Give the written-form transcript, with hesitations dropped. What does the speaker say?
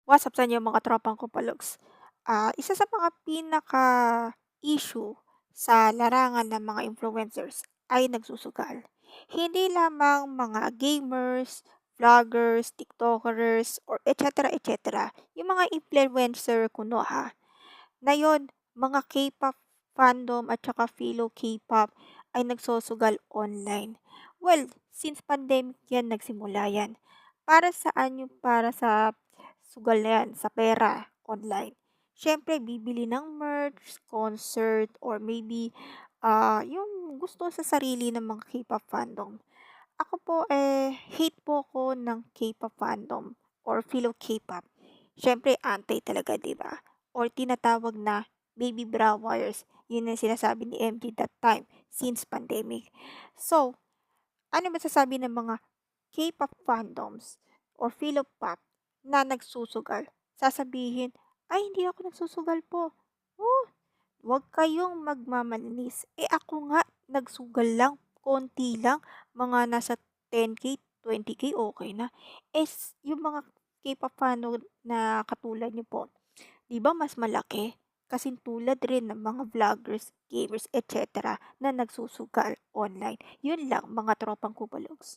What's up sa inyo mga tropang kupalogs? Isa sa mga pinaka-issue sa larangan ng mga influencers ay nagsusugal. Hindi lamang mga gamers, vloggers, tiktokers, or et cetera. Yung mga influencer kuno ha. Na yun, mga K-pop fandom at saka philo K-pop ay nagsusugal online. Well, since pandemic yan, nagsimula yan. Para saan yung para sa sugal na yan, sa pera online? Siyempre, bibili ng merch, concert, or maybe yung gusto sa sarili ng mga K-pop fandom. Ako po, hate po ko ng K-pop fandom or philo K-pop. Siyempre, anti talaga, di ba? Or tinatawag na baby bra wires. Yun ang sinasabi ni MJ that time since pandemic. So, ano masasabi ng mga K-pop fandoms or philo pop na nagsusugal? Sasabihin, ay hindi ako nagsusugal po. Oh, wag kayong magmamanis. Ako nga, nagsugal lang, konti lang, mga nasa 10K, 20K, okay na. Yung mga K-pop fan na katulad niyo po, 'di ba mas malaki? Kasing tulad rin ng mga vloggers, gamers, et cetera na nagsusugal online. Yun lang mga tropang kubalogs.